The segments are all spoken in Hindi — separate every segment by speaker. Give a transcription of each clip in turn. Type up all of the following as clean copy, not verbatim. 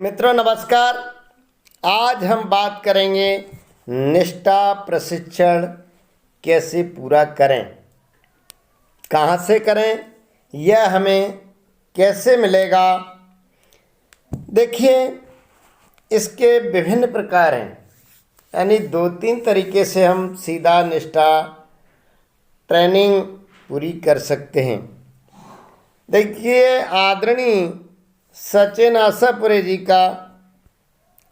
Speaker 1: मित्रों नमस्कार। आज हम बात करेंगे निष्ठा प्रशिक्षण कैसे पूरा करें, कहाँ से करें, यह हमें कैसे मिलेगा। देखिए, इसके विभिन्न प्रकार हैं, यानी 2-3 तरीके से हम सीधा निष्ठा ट्रेनिंग पूरी कर सकते हैं। देखिए, आदरणीय सचिन आशापुरे जी का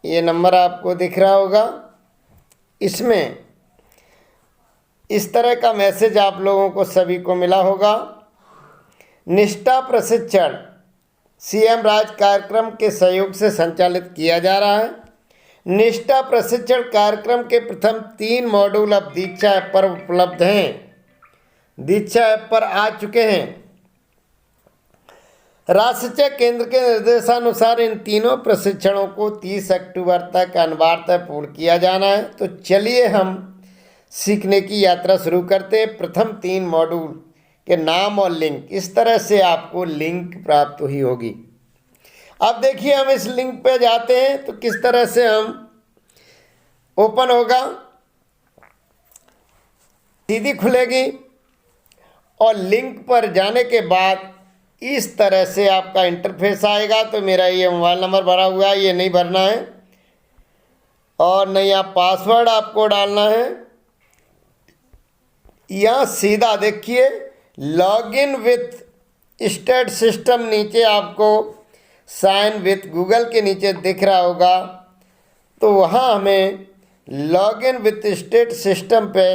Speaker 1: ये नंबर आपको दिख रहा होगा। इसमें इस तरह का मैसेज आप लोगों को सभी को मिला होगा। निष्ठा प्रशिक्षण सीएम राज कार्यक्रम के सहयोग से संचालित किया जा रहा है। निष्ठा प्रशिक्षण कार्यक्रम के प्रथम 3 मॉड्यूल अब दीक्षा ऐप पर उपलब्ध हैं, दीक्षा ऐप पर आ चुके हैं। राष्ट्रीय केंद्र के निर्देशानुसार इन तीनों प्रशिक्षणों को 30 अक्टूबर तक अनिवार्यतः पूर्ण किया जाना है। तो चलिए हम सीखने की यात्रा शुरू करते हैं। प्रथम 3 मॉड्यूल के नाम और लिंक, इस तरह से आपको लिंक प्राप्त हुई होगी। अब देखिए, हम इस लिंक पे जाते हैं तो किस तरह से हम ओपन होगा, सीधी खुलेगी और लिंक पर जाने के बाद इस तरह से आपका इंटरफेस आएगा। तो मेरा ये मोबाइल नंबर भरा हुआ है, ये नहीं भरना है और नहीं आप पासवर्ड आपको डालना है। यहाँ सीधा देखिए लॉगिन विथ स्टेट सिस्टम, नीचे आपको साइन विथ गूगल के नीचे दिख रहा होगा। तो वहाँ हमें लॉगिन विथ स्टेट सिस्टम पे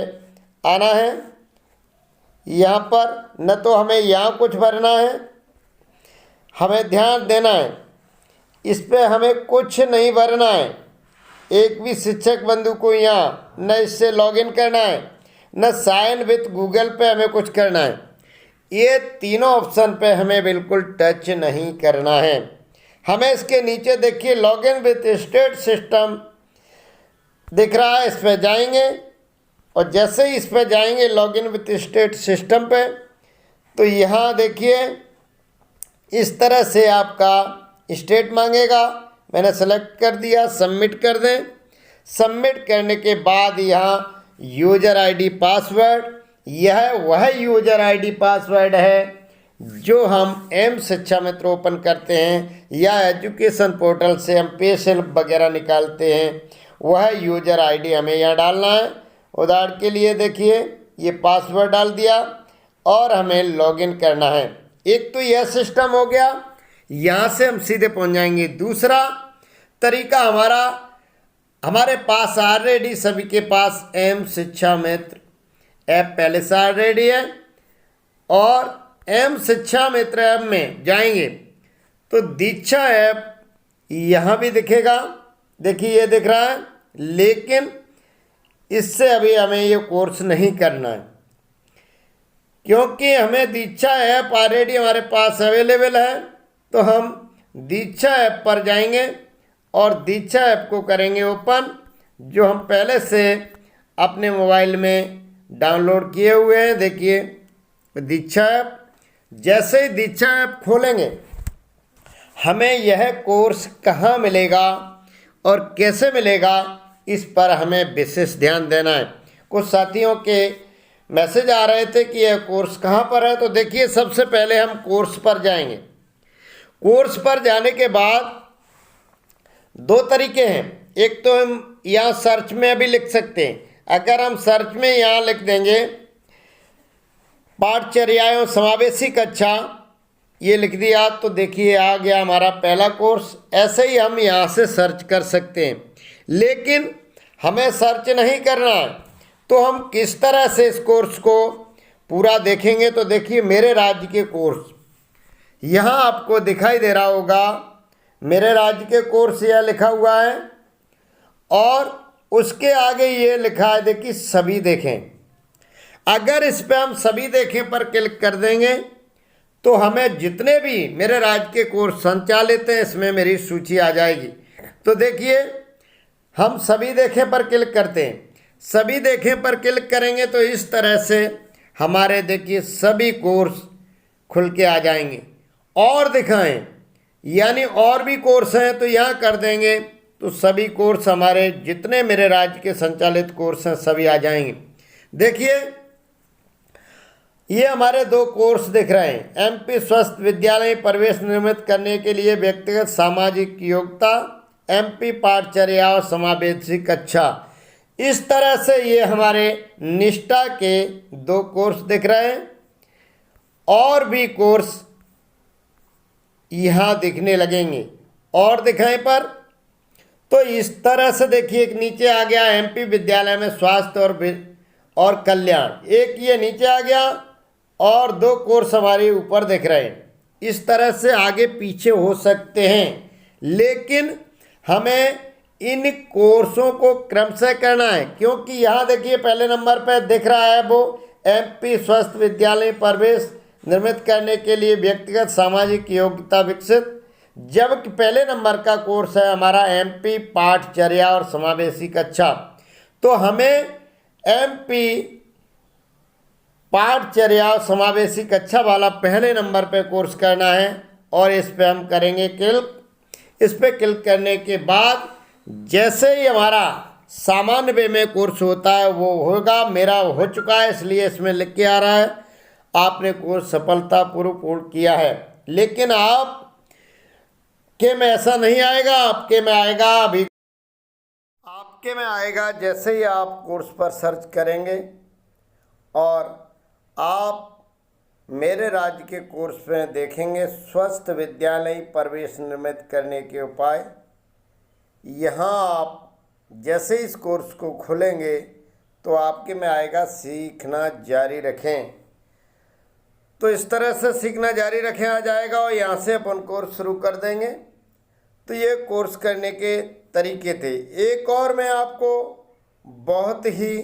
Speaker 1: आना है। यहाँ पर न तो हमें यहाँ कुछ भरना है, हमें ध्यान देना है, इस पे हमें कुछ नहीं भरना है। एक भी शिक्षक बंधु को यहाँ न इससे लॉगिन करना है, न साइन विथ गूगल पे हमें कुछ करना है। ये तीनों ऑप्शन पे हमें बिल्कुल टच नहीं करना है। हमें इसके नीचे देखिए लॉगिन विथ स्टेट सिस्टम दिख रहा है, इस पर जाएंगे और जैसे ही इस पर जाएंगे लॉगिन विथ स्टेट सिस्टम पे, तो यहाँ देखिए इस तरह से आपका स्टेट मांगेगा। मैंने सेलेक्ट कर दिया, सबमिट कर दें। सबमिट करने के बाद यहाँ यूज़र आईडी पासवर्ड, यह वह यूज़र आईडी पासवर्ड है जो हम एम शिक्षा मित्र ओपन करते हैं या एजुकेशन पोर्टल से हम पे स्लिप वगैरह निकालते हैं, वह यूज़र आईडी हमें यहाँ डालना है। उदाहरण के लिए देखिए ये पासवर्ड डाल दिया और हमें लॉगिन करना है। एक तो यह सिस्टम हो गया, यहाँ से हम सीधे पहुँच जाएंगे। दूसरा तरीका हमारे पास ऑलरेडी सभी के पास एम शिक्षा मित्र ऐप पहले से ऑलरेडी है और एम शिक्षा मित्र ऐप में जाएंगे तो दीक्षा ऐप यहाँ भी दिखेगा। देखिए ये दिख रहा है, लेकिन इससे अभी हमें ये कोर्स नहीं करना है क्योंकि हमें दीक्षा ऐप ऑलरेडी हमारे पास अवेलेबल है। तो हम दीक्षा ऐप पर जाएंगे और दीक्षा ऐप को करेंगे ओपन, जो हम पहले से अपने मोबाइल में डाउनलोड किए हुए हैं। देखिए दीक्षा ऐप, जैसे ही दीक्षा ऐप खोलेंगे हमें यह कोर्स कहाँ मिलेगा और कैसे मिलेगा, इस पर हमें विशेष ध्यान देना है। कुछ साथियों के मैसेज आ रहे थे कि यह कोर्स कहाँ पर है। तो देखिए सबसे पहले हम कोर्स पर जाएंगे। कोर्स पर जाने के बाद 2 तरीके हैं। एक तो हम यहाँ सर्च में भी लिख सकते हैं। अगर हम सर्च में यहाँ लिख देंगे पाठचर्या एवं समावेशी कक्षा, ये लिख दिया तो देखिए आ गया हमारा पहला कोर्स। ऐसे ही हम यहाँ से सर्च कर सकते हैं, लेकिन हमें सर्च नहीं करना है। तो हम किस तरह से इस कोर्स को पूरा देखेंगे, तो देखिए मेरे राज्य के कोर्स यहाँ आपको दिखाई दे रहा होगा। मेरे राज्य के कोर्स यह लिखा हुआ है और उसके आगे ये लिखा है देखिए सभी देखें। अगर इस पर हम सभी देखें पर क्लिक कर देंगे तो हमें जितने भी मेरे राज्य के कोर्स संचालित हैं इसमें मेरी सूची आ जाएगी। तो देखिए हम सभी देखें पर क्लिक करते हैं। सभी देखें पर क्लिक करेंगे तो इस तरह से हमारे देखिए सभी कोर्स खुल के आ जाएंगे। और दिखाएं यानी और भी कोर्स हैं तो यहाँ कर देंगे तो सभी कोर्स हमारे जितने मेरे राज्य के संचालित कोर्स हैं सभी आ जाएंगे। देखिए ये हमारे दो कोर्स दिख रहे हैं। एमपी स्वस्थ विद्यालय प्रवेश निर्मित करने के लिए व्यक्तिगत सामाजिक योग्यता, एमपी पाठचर्या और समावेशी कक्षा। इस तरह से ये हमारे निष्ठा के दो कोर्स दिख रहे हैं। और भी कोर्स यहाँ दिखने लगेंगे और दिखाएं पर तो इस तरह से देखिए एक नीचे आ गया एमपी विद्यालय में स्वास्थ्य और कल्याण, एक ये नीचे आ गया और दो कोर्स हमारे ऊपर दिख रहे हैं। इस तरह से आगे पीछे हो सकते हैं, लेकिन हमें इन कोर्सों को क्रमशः करना है, क्योंकि यहाँ देखिए पहले नंबर पर दिख रहा है वो एमपी स्वस्थ विद्यालय प्रवेश निर्मित करने के लिए व्यक्तिगत सामाजिक योग्यता विकसित, जबकि पहले नंबर का कोर्स है हमारा एमपी पाठचर्या और समावेशी कक्षा। तो हमें एमपी पाठचर्या और समावेशी कक्षा वाला पहले नंबर पे कोर्स करना है और इस पे हम करेंगे क्लिक। इस पे क्लिक करने के बाद जैसे ही हमारा सामान्य वे में कोर्स होता है वो होगा। मेरा हो चुका है इसलिए इसमें लिख के आ रहा है आपने कोर्स सफलतापूर्वक पूर्ण किया है। लेकिन आप के में ऐसा नहीं आएगा, आपके में आएगा अभी आपके में आएगा जैसे ही आप कोर्स पर सर्च करेंगे और आप मेरे राज्य के कोर्स में देखेंगे स्वस्थ विद्यालय प्रवेश निर्मित करने के उपाय। यहाँ आप जैसे इस कोर्स को खोलेंगे तो आपके में आएगा सीखना जारी रखें। तो इस तरह से सीखना जारी रखें आ जाएगा और यहाँ से अपन कोर्स शुरू कर देंगे। तो ये कोर्स करने के तरीके थे। एक और मैं आपको बहुत ही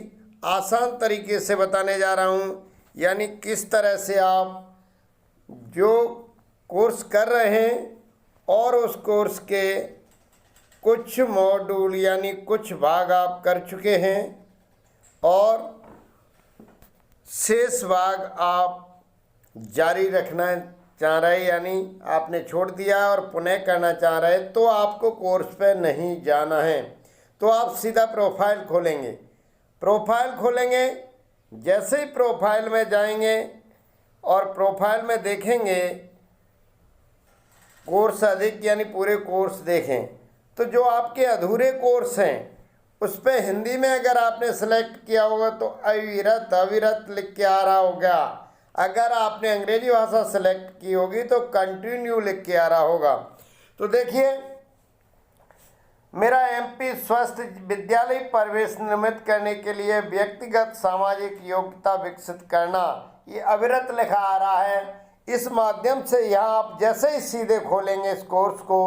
Speaker 1: आसान तरीके से बताने जा रहा हूँ, यानी किस तरह से आप जो कोर्स कर रहे हैं और उस कोर्स के कुछ मॉड्यूल यानी कुछ भाग आप कर चुके हैं और शेष भाग आप जारी रखना चाह रहे, यानी आपने छोड़ दिया और पुनः करना चाह रहे, तो आपको कोर्स पे नहीं जाना है। तो आप सीधा प्रोफाइल खोलेंगे। प्रोफाइल खोलेंगे, जैसे ही प्रोफाइल में जाएंगे और प्रोफाइल में देखेंगे कोर्स अधिक यानी पूरे कोर्स देखें, तो जो आपके अधूरे कोर्स हैं उस पर हिंदी में अगर आपने सेलेक्ट किया होगा तो अविरत अविरत लिख के आ रहा होगा। अगर आपने अंग्रेजी भाषा सेलेक्ट की होगी तो कंटिन्यू लिख के आ रहा होगा। तो देखिए मेरा एमपी स्वस्थ विद्यालय प्रवेश निर्मित करने के लिए व्यक्तिगत सामाजिक योग्यता विकसित करना, ये अविरत लिखा आ रहा है। इस माध्यम से यहाँ आप जैसे ही सीधे खोलेंगे इस कोर्स को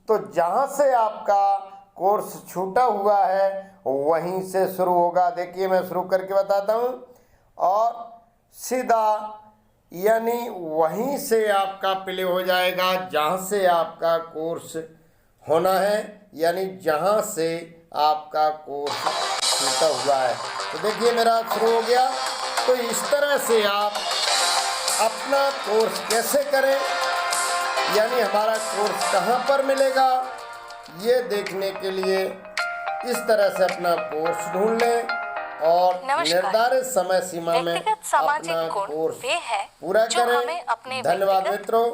Speaker 1: तो जहाँ से आपका कोर्स छूटा हुआ है वहीं से शुरू होगा। देखिए मैं शुरू करके बताता हूँ और सीधा यानी वहीं से आपका प्ले हो जाएगा जहाँ से आपका कोर्स होना है, यानी जहाँ से आपका कोर्स छूटा हुआ है। तो देखिए मेरा शुरू हो गया। तो इस तरह से आप अपना कोर्स कैसे करें, यानी हमारा कोर्स कहाँ पर मिलेगा, ये देखने के लिए इस तरह से अपना कोर्स ढूंढ लें और निर्धारित समय सीमा में अपना कोर्स पूरा करें। धन्यवाद मित्रों।